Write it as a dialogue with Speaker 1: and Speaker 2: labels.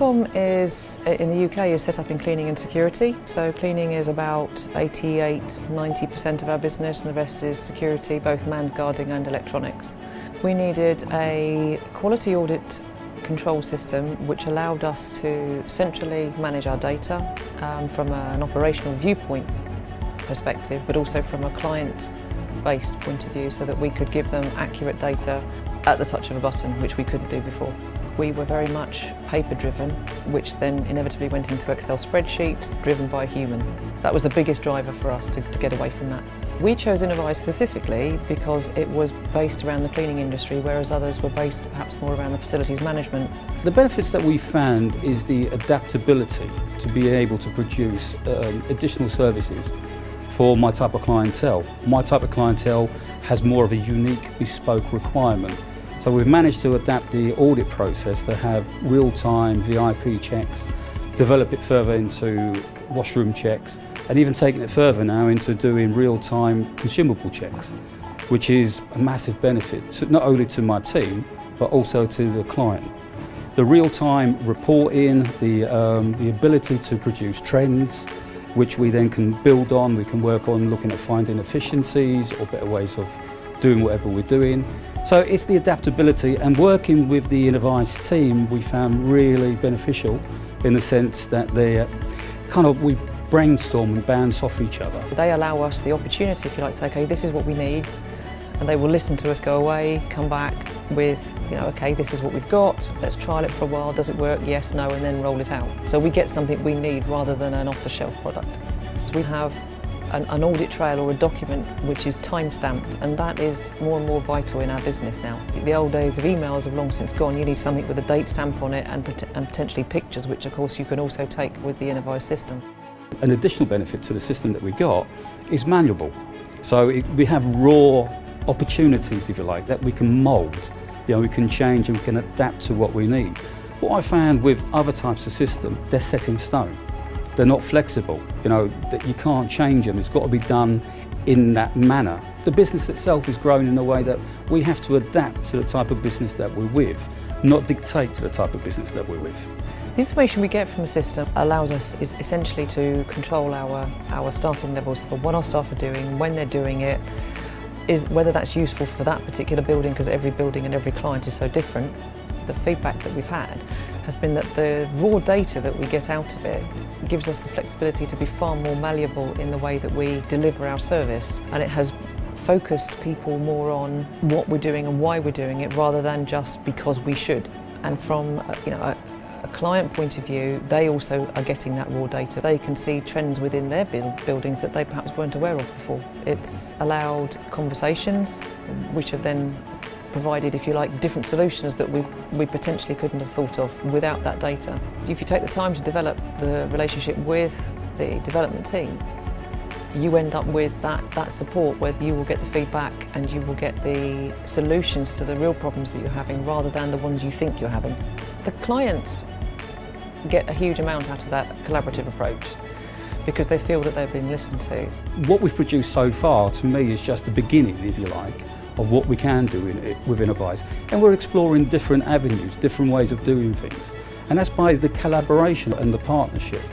Speaker 1: Facilicom is, in the UK, is set up in cleaning and security. So cleaning is about 88–90% of our business, and the rest is security, both manned guarding and electronics. We needed a quality audit control system which allowed us to centrally manage our data from an operational viewpoint perspective, but also from a client-based point of view, so that we could give them accurate data at the touch of a button, which we couldn't do before. We were very much paper-driven, which then inevitably went into Excel spreadsheets driven by a human. That was the biggest driver for us to get away from that. We chose Innovise specifically because it was based around the cleaning industry, whereas others were based perhaps more around the facilities management.
Speaker 2: The benefits that we found is the adaptability to be able to produce additional services for my type of clientele. My type of clientele has more of a unique, bespoke requirement. So we've managed to adapt the audit process to have real-time VIP checks, develop it further into washroom checks, and even taking it further now into doing real-time consumable checks, which is a massive benefit, not only to my team, but also to the client. The real-time reporting, the ability to produce trends, which we then can build on, we can work on looking at finding efficiencies or better ways of doing whatever we're doing. So it's the adaptability, and working with the Innovise team we found really beneficial in the sense that we brainstorm and bounce off each other.
Speaker 1: They allow us the opportunity, if you like, to say, okay, this is what we need, and they will listen to us, go away, come back with, okay, this is what we've got, let's trial it for a while, does it work, yes, no, and then roll it out. So we get something we need rather than an off-the-shelf product. So we have an audit trail or a document which is time-stamped, and that is more and more vital in our business now. The old days of emails have long since gone. You need something with a date stamp on it and potentially pictures, which of course you can also take with the Innovise system.
Speaker 2: An additional benefit to the system that we got is manual. So we have raw opportunities, if you like, that we can mould. We can change and we can adapt to what we need. What I found with other types of system, they're set in stone. They're not flexible, that you can't change them. It's got to be done in that manner. The business itself is growing in a way that we have to adapt to the type of business that we're with, not dictate to the type of business that we're with.
Speaker 1: The information we get from the system allows us essentially to control our staffing levels, for what our staff are doing, when they're doing it, is whether that's useful for that particular building, because every building and every client is so different. The feedback that we've had has been that the raw data that we get out of it gives us the flexibility to be far more malleable in the way that we deliver our service, and it has focused people more on what we're doing and why we're doing it rather than just because we should. And from a client point of view, they also are getting that raw data. They can see trends within their buildings that they perhaps weren't aware of before. It's allowed conversations which have then provided, if you like, different solutions that we potentially couldn't have thought of without that data. If you take the time to develop the relationship with the development team, you end up with that support where you will get the feedback and you will get the solutions to the real problems that you're having rather than the ones you think you're having. The clients get a huge amount out of that collaborative approach because they feel that they've been listened to.
Speaker 2: What we've produced so far, to me, is just the beginning, if you like, of what we can do with Innovise. And we're exploring different avenues, different ways of doing things. And that's by the collaboration and the partnership.